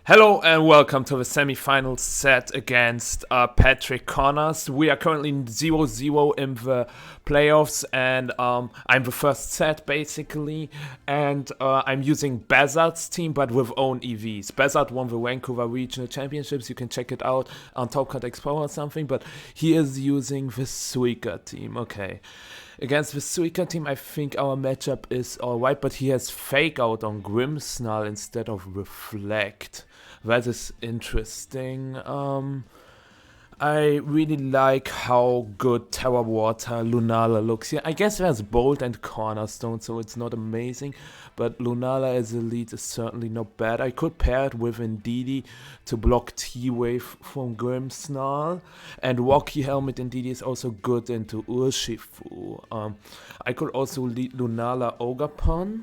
Hello and welcome to the semifinals set against Patrick Connors. We are currently 0-0 in the playoffs, and I'm the first set basically, and I'm using Bazard's team but with own EVs. Bazard won the Vancouver Regional Championships, you can check it out on Top Cut Expo or something, but he is using the Suica team, okay. Against the Suica team, I think our matchup is alright, but he has Fake Out on Grimmsnarl instead of Reflect. That is interesting. I really like how good Terra Water Lunala looks here. I guess there's Bolt and Cornerstone, so it's not amazing, but Lunala as a lead is certainly not bad. I could pair it with Ndidi to block T-Wave from Grimmsnarl, and Rocky Helmet Ndidi is also good into Urshifu. I could also lead Lunala Ogapon.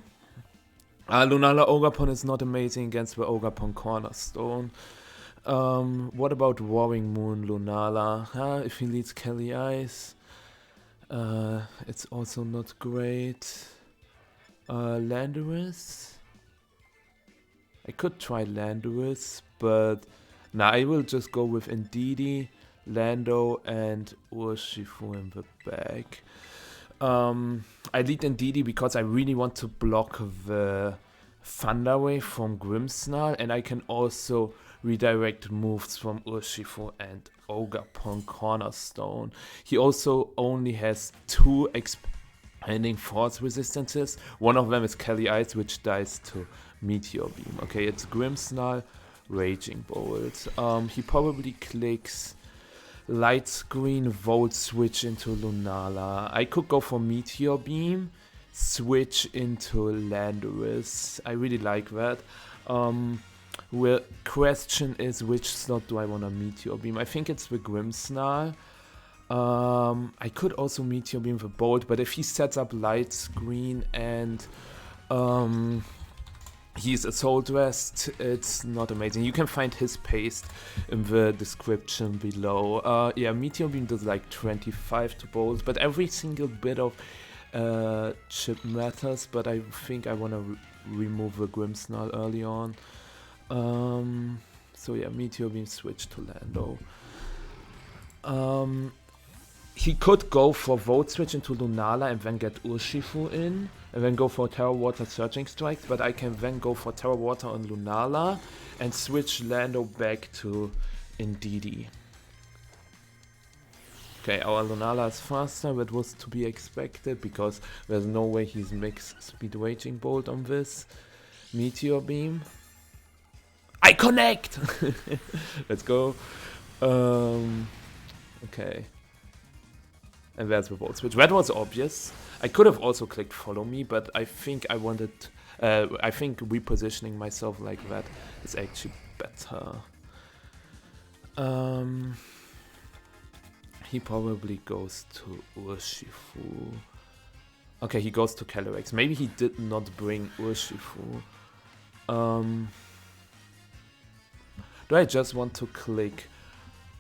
Lunala Ogapon is not amazing against the Ogapon Cornerstone. What about Warring Moon Lunala? If he leads Kelly Ice, it's also not great. Landorus? I could try Landorus, but nah, I will just go with Ndidi, Lando, and Urshifu in the back. I lead Ndidi because I really want to block the Thunder Wave from Grimmsnarl, and I can also redirect moves from Urshifu and Ogapon Cornerstone. He also only has 2 expanding force resistances. One of them is Kelly Ice, which dies to Meteor Beam. Okay, it's Grimmsnarl, Raging Bolt. He probably clicks Light Screen, Volt Switch into Lunala. I could go for Meteor Beam, switch into Landorus. I really like that. The question is, which slot do I want to Meteor Beam? I think it's the Grimmsnarl. I could also Meteor Beam the Bolt, but if he sets up Light Screen and he's Assault Vest, it's not amazing. You can find his paste in the description below. Yeah, Meteor Beam does like 25 to Bolt, but every single bit of chip matters, but I think I want to remove the Grimmsnarl early on. So yeah, Meteor Beam switch to Lando. He could go for Volt Switch into Lunala and then get Urshifu in, and then go for Terra Water Surging Strikes, but I can then go for Terra Water on Lunala and switch Lando back to Ndidi. Okay, our Lunala is faster, that was to be expected because there's no way he's Max Speed Raging Bolt on this. Meteor Beam. I connect! Let's go. Okay. And there's the Volt Switch. That was obvious. I could have also clicked Follow Me, but I think I wanted... I think repositioning myself like that is actually better. He probably goes to Urshifu. Okay, he goes to Calyrex. Maybe he did not bring Urshifu. Do I just want to click...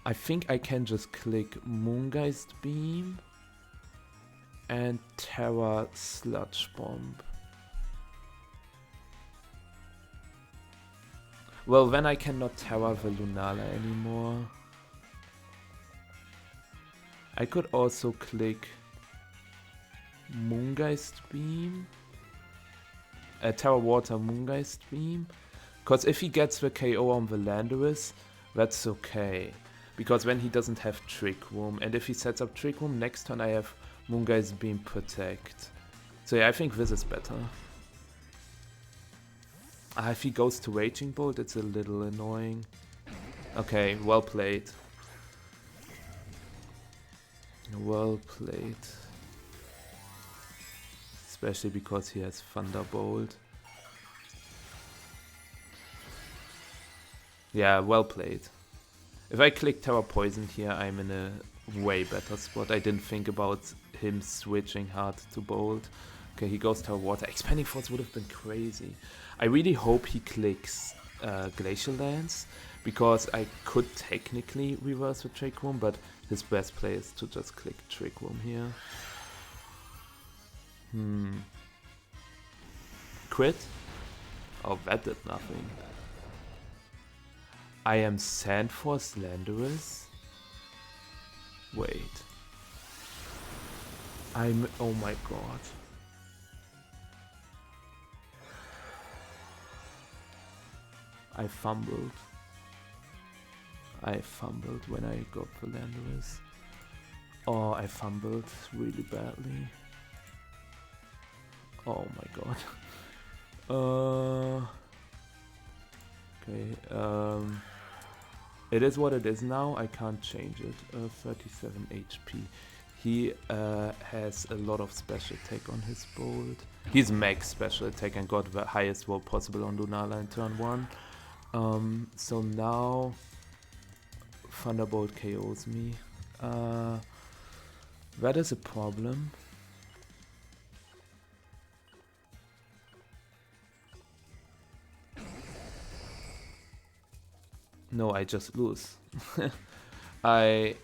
I think I can just click Moongeist Beam and Terra Sludge Bomb. Well, then I cannot Terra the Lunala anymore. I could also click Moongeist Beam, Terra Water Moongeist Beam, because if he gets the KO on the Landorus, that's okay. Because then he doesn't have Trick Room, and if he sets up Trick Room, next turn I have Moongeist Beam Protect. So yeah, I think this is better. If he goes to Raging Bolt, it's a little annoying. Okay, well played. Well played. Especially because he has Thunderbolt. Yeah, well played. If I click Terra Poison here, I'm in a way better spot. I didn't think about him switching hard to Bolt. Okay, he goes Terra Water. Expanding Force would have been crazy. I really hope he clicks Glacial Lance, because I could technically reverse the Trick Room, but his best play is to just click Trick Room here. Crit? Oh, that did nothing. I am Sandforce Landorus? Wait. Oh my god. I fumbled. I fumbled when I got the Landorus. Oh, I fumbled really badly. Oh my god. Okay, it is what it is now. I can't change it. 37 HP. He has a lot of special attack on his bolt. He's max special attack and got the highest roll possible on Lunala in turn 1. So now Thunderbolt KOs me. That is a problem. No, I just lose. I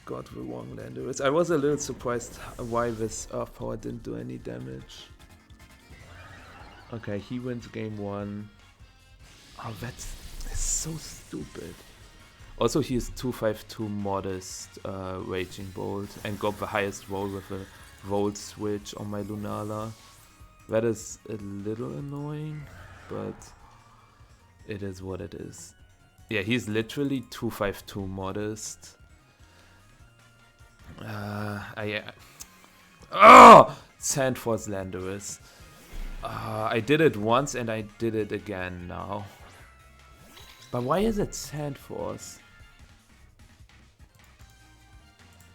got the wrong Landorus. I was a little surprised why this Earth Power didn't do any damage. Okay, he wins game 1. Oh, that's so stupid. Also, he is 252 modest Raging Bolt and got the highest roll with a Volt switch on my Lunala. That is a little annoying, but it is what it is. Yeah, he's literally 252 modest. Sandforce Landorus. I did it once and I did it again now. But why is it Sandforce?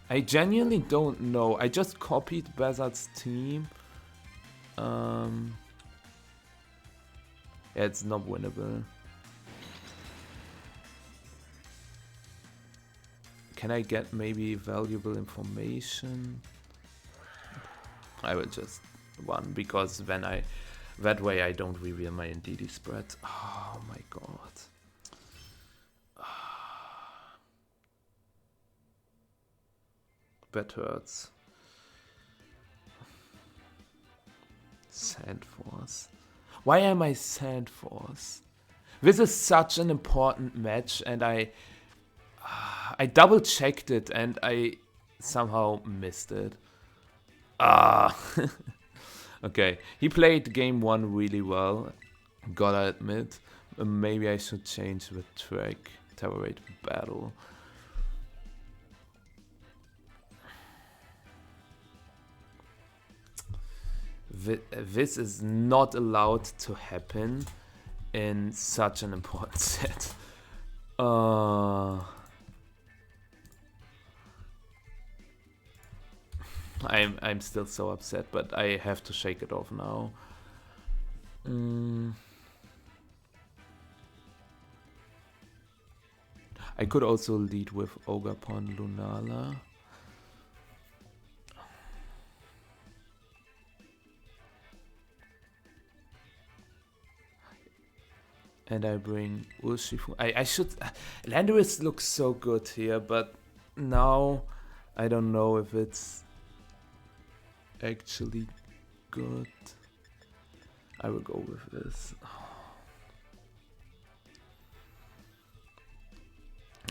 I genuinely don't know. I just copied Bazard's team. Yeah, it's not winnable. Can I get maybe valuable information? I will just one because then that way I don't reveal my NDD spread. Oh my god. That hurts. Sandforce. Why am I Sandforce? This is such an important match and I double checked it and I somehow missed it. Okay, he played game 1 really well, gotta admit. Maybe I should change the track. Terror Raid battle. This is not allowed to happen in such an important set. I'm still so upset, but I have to shake it off now. I could also lead with Ogapon Lunala. And I bring Urshifu. I should... Landorus looks so good here, but now I don't know if it's actually good. I will go with this.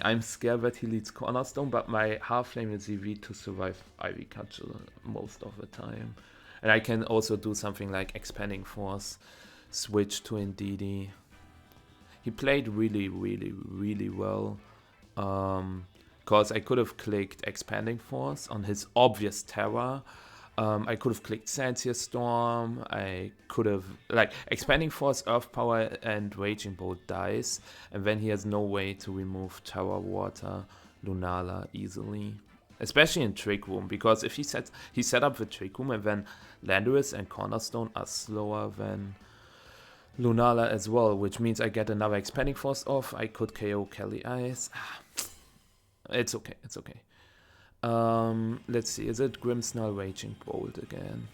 I'm scared that he leads Cornerstone, but my Half-Flame is EV to survive Ivy Cudgel most of the time. And I can also do something like Expanding Force, switch to Indeedee. He played really, really, really well. Because I could have clicked Expanding Force on his obvious Terra. I could have clicked Sandsear Storm. I could have, like, Expanding Force, Earth Power, and Raging Bolt dies. And then he has no way to remove Terra, Water, Lunala easily. Especially in Trick Room, because if he set up the Trick Room and then Landorus and Cornerstone are slower than Lunala as well, which means I get another Expanding Force off. I could KO Kelly Eyes. It's okay, it's okay. Let's see, is it Grimmsnarl Raging Bolt again?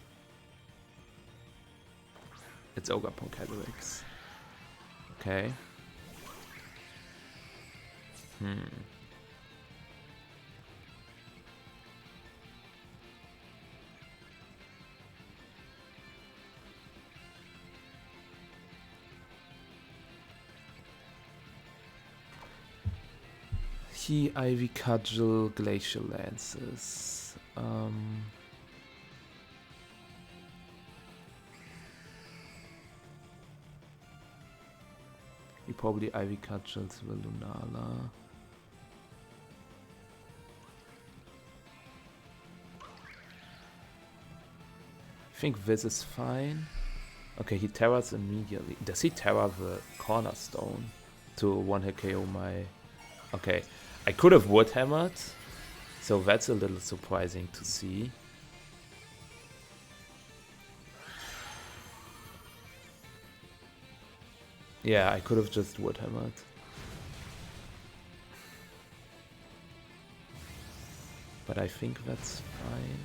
It's Ogapon Calyrex. Okay. He Ivy Cudgel Glacial Lances. He probably Ivy Cudgels the Lunala. I think this is fine. Okay, he Terras immediately. Does he Terra the Cornerstone to one-hit KO my... Okay, I could have Wood Hammered, so that's a little surprising to see. Yeah, I could have just Wood Hammered. But I think that's fine.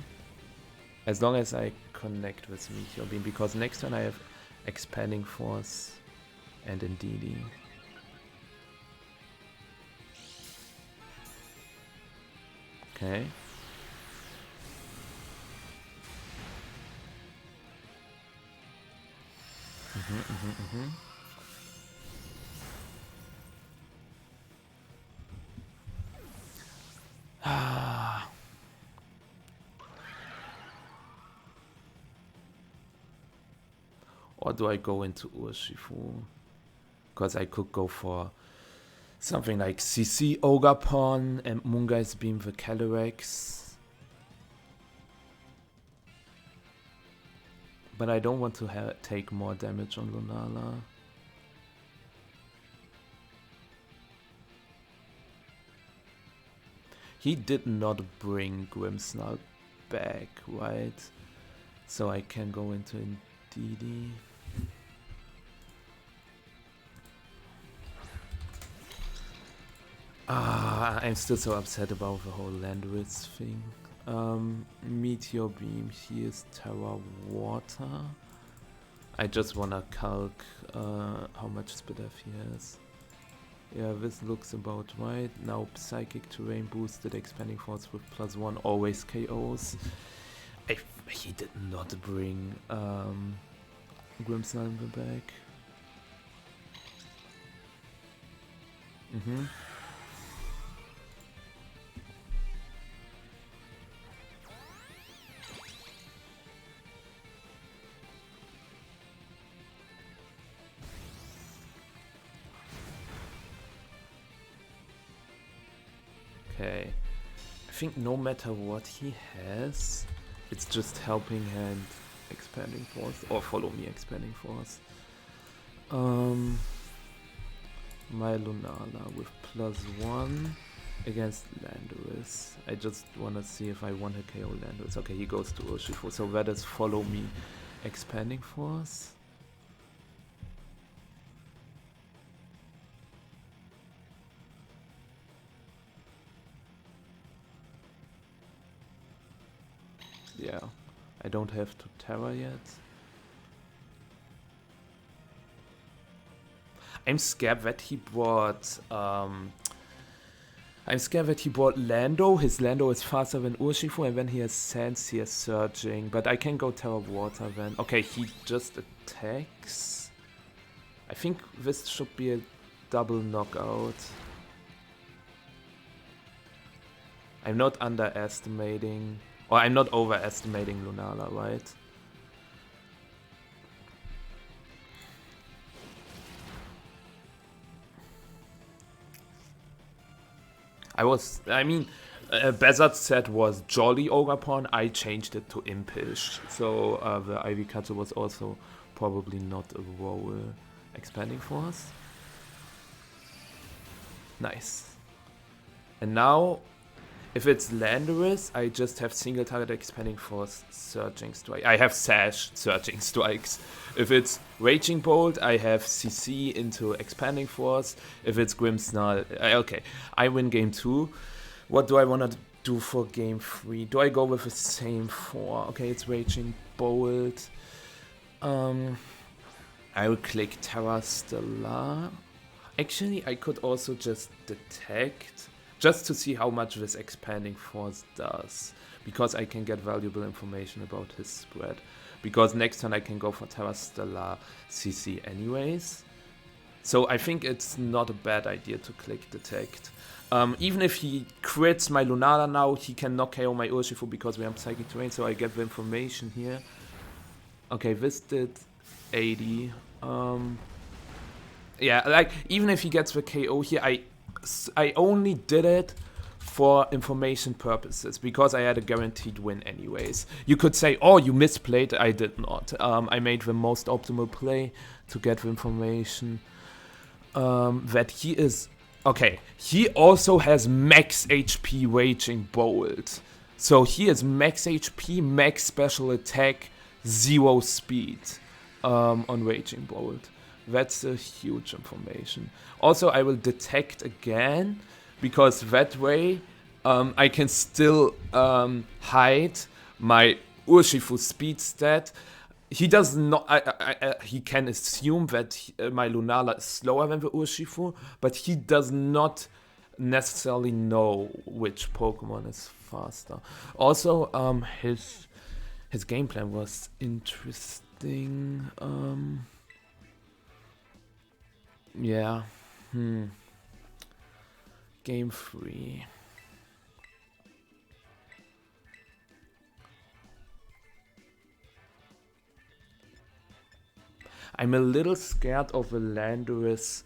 As long as I connect with Meteor Beam, because next turn I have Expanding Force and Indeedee. Okay. Or do I go into Urshifu? Because I could go for something like CC Ogapon and Moonguy's Beam the Calyrex. But I don't want to take more damage on Lunala. He did not bring Grimmsnarl back, right? So I can go into Indeedee. I'm still so upset about the whole Landwitz thing. Meteor Beam, he is Terra Water. I just wanna calc how much Spidef he has. Yeah, this looks about right. Now Psychic Terrain boosted, Expanding Force with +1, always KOs. He did not bring Grimmsnarl back. Okay, I think no matter what he has, it's just Helping Hand, Expanding Force, or Follow Me, Expanding Force. My Lunala with +1 against Landorus. I just wanna see if I want to KO Landorus. Okay, he goes to Urshifu, so that is Follow Me, Expanding Force. Yeah, I don't have to Terra yet. I'm scared that he brought Lando. His Lando is faster than Urshifu, and then he has Sands, he has Surging. But I can go Terra Water then. Okay, he just attacks. I think this should be a double knockout. I'm not underestimating... Or I'm not overestimating Lunala, right? Bezard's set was Jolly Ogapon, I changed it to Impish. So the Ivy Cutter was also probably not a role Expanding Force. Nice. And now, if it's Landorus, I just have single target Expanding Force Surging Strike. I have Sash Surging Strikes. If it's Raging Bolt, I have CC into Expanding Force. If it's Grimmsnarl, okay, I win game 2. What do I want to do for game 3? Do I go with the same 4? Okay, it's Raging Bolt. I will click Terra Stellar. Actually, I could also just detect, just to see how much this Expanding Force does, because I can get valuable information about his spread. Because next turn I can go for Terra Stellar CC anyways. So I think it's not a bad idea to click detect. Even if he crits my Lunala now, he can not KO my Urshifu because we have Psychic Terrain, so I get the information here. Okay, this did 80. Yeah, like, even if he gets the KO here, I only did it for information purposes, because I had a guaranteed win anyways. You could say, oh, you misplayed. I did not. I made the most optimal play to get the information. That he is... Okay, he also has max HP Raging Bolt. So he has max HP, max special attack, 0 speed on Raging Bolt. That's a huge information. Also, I will detect again, because that way I can still hide my Urshifu speed stat. He does not. He can assume that my Lunala is slower than the Urshifu, but he does not necessarily know which Pokemon is faster. Also, his game plan was interesting. Yeah. Game 3. I'm a little scared of a Landorus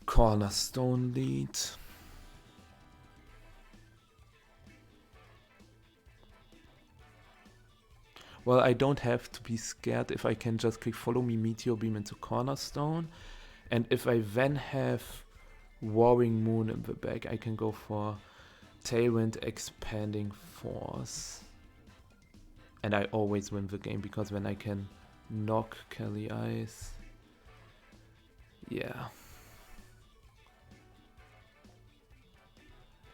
Cornerstone lead. Well, I don't have to be scared if I can just click Follow Me Meteor Beam into Cornerstone. And if I then have Warring Moon in the back, I can go for Tailwind Expanding Force. And I always win the game, because then I can knock Kelly Ice. Yeah.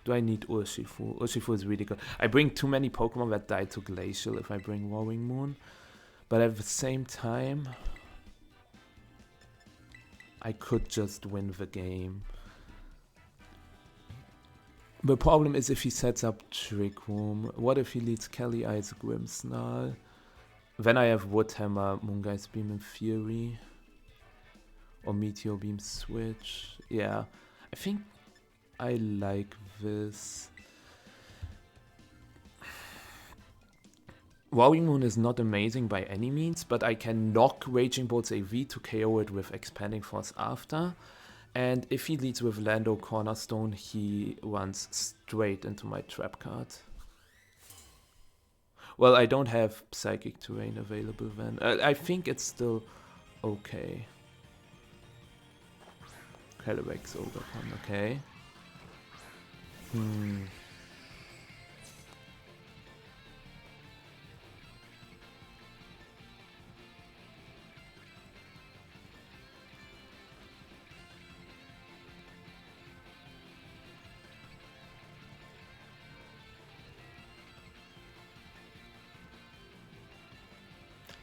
Do I need Urshifu? Urshifu is really good. I bring too many Pokemon that die to Glacial if I bring Warring Moon. But at the same time, I could just win the game. The problem is if he sets up Trick Room. What if he leads Kelly Ice Grimmsnarl? Then I have Wood Hammer, Moongeist Beam in Fury. Or Meteor Beam Switch. Yeah, I think I like this. Warring Moon is not amazing by any means, but I can knock Raging Bolt's AV to KO it with Expanding Force after. And if he leads with Lando Cornerstone, he runs straight into my trap card. Well, I don't have Psychic Terrain available then. I think it's still okay. Calyrex Ogerpon, okay.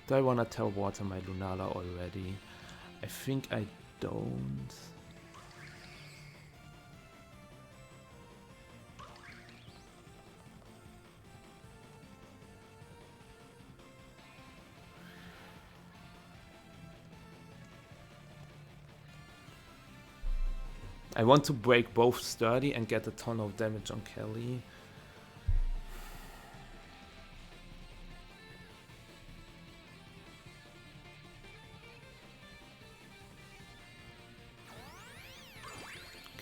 Do I want to tell Water my Lunala already? I think I don't. I want to break both Sturdy and get a ton of damage on Kelly.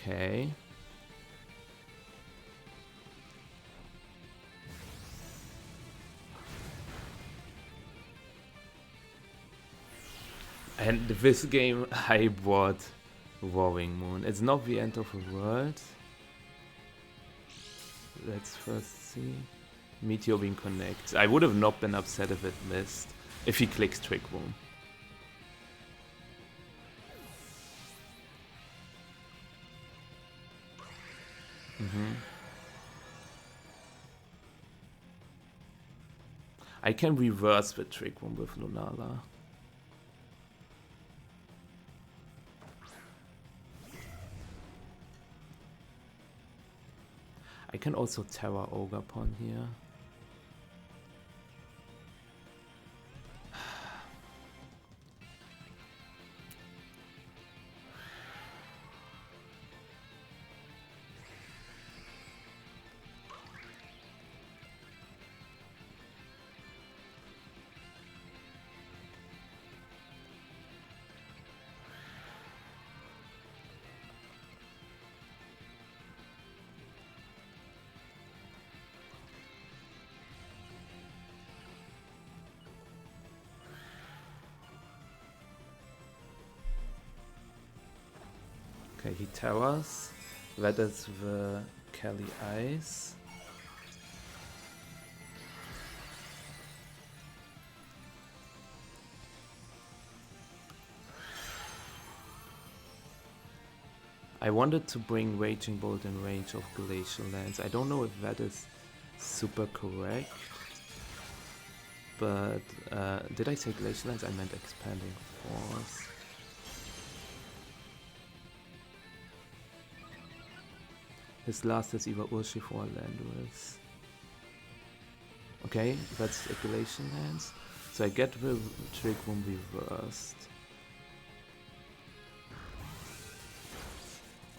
Okay. And this game I bought Warring Moon. It's not the end of the world. Let's first see. Meteor Beam connects. I would have not been upset if it missed. If he clicks Trick Room. I can reverse the Trick Room with Lunala. I can also Terra Ogerpon here. Okay, he towers. That is the Kelly Ice. I wanted to bring Raging Bolt in range of Glacial Lance. I don't know if that is super correct. But did I say Glacial Lance? I meant Expanding Force. His last is either Urshifu or Landorus. Okay, that's a Glacial Lance. So I get the Trick Room reversed.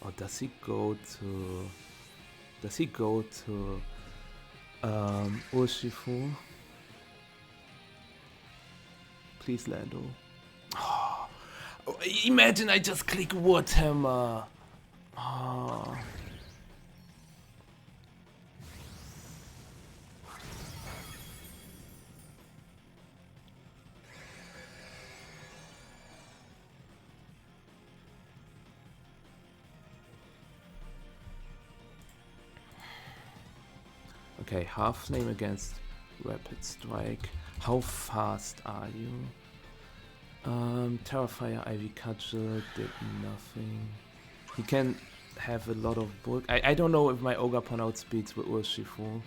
Or does he go to... Does he go to... Urshifu? Please, Lando. Oh, imagine I just click Warhammer. Oh. Okay, half flame against Rapid Strike. How fast are you? Terrafire, Ivy Cudgel did nothing. He can have a lot of bulk. I don't know if my Ogapon outspeeds with Urshifu.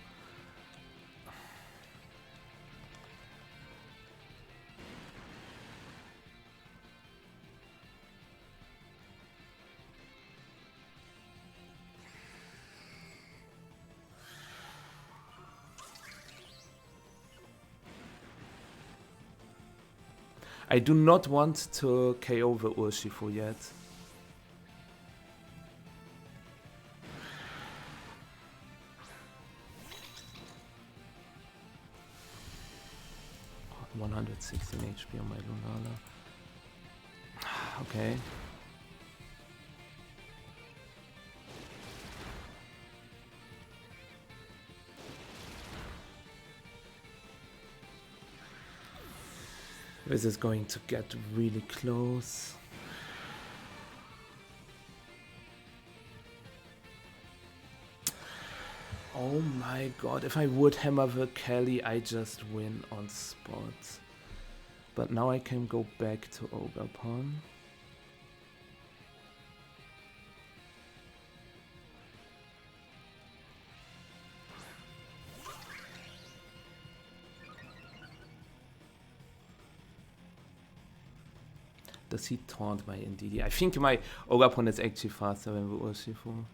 I do not want to KO the Urshifu yet. Oh, 116 HP on my Lunala. Okay. This is going to get really close. Oh my god, if I would hammer the Kelly, I just win on spot. But now I can go back to Ogapon. Does he taunt my NDD? I think my Ogapon is actually faster than the Urshifu.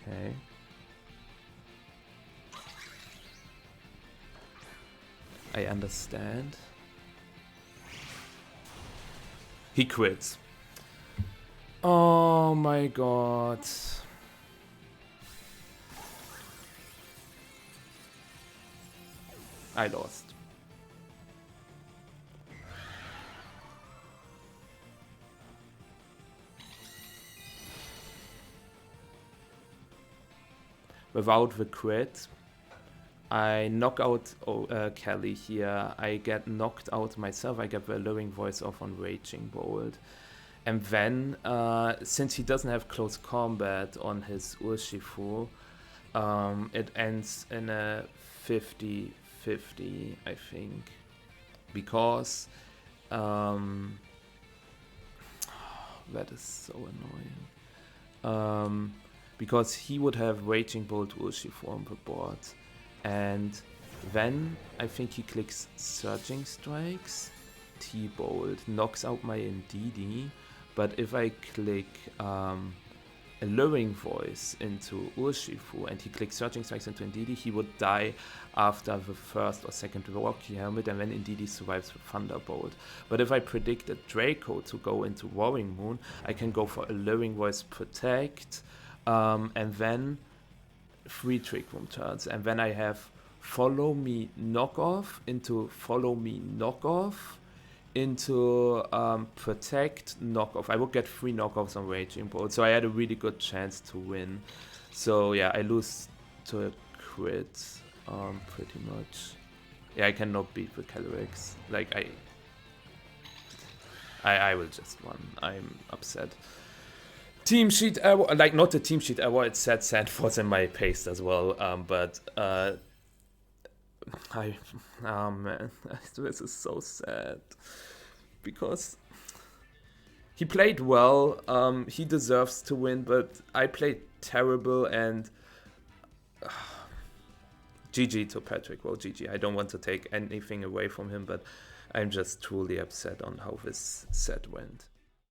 Okay. I understand. He quits. Oh my god. I lost. Without the crit, I knock out Kelly here. I get knocked out myself. I get the Alluring Voice off on Raging Bolt. And then, since he doesn't have close combat on his Urshifu, it ends in a 50-50, I think. Because that is so annoying. Because he would have Raging Bolt Urshifu on the board. And then I think he clicks Surging Strikes, T-Bolt, knocks out my Ndidi, but if I click Alluring Voice into Urshifu and he clicks Surging Strikes into Ndidi, he would die after the first or second Rocky Helmet, and then Ndidi survives with Thunderbolt. But if I predict a Draco to go into Roaring Moon, I can go for Alluring Voice Protect, and then 3 Trick Room turns, and then I have Follow Me Knockoff into Follow Me Knockoff into protect knockoff. I would get 3 knockoffs on Raging Bolt, so I had a really good chance to win. So yeah, I lose to a crit, pretty much. Yeah, I cannot beat the Calyrex. Like I will just win. I'm upset. Team sheet error, like not the team sheet error. It said Sandforce in my paste as well. But oh man, this is so sad because he played well. He deserves to win, but I played terrible and GG to Patrick. Well, GG. I don't want to take anything away from him, but I'm just truly upset on how this set went.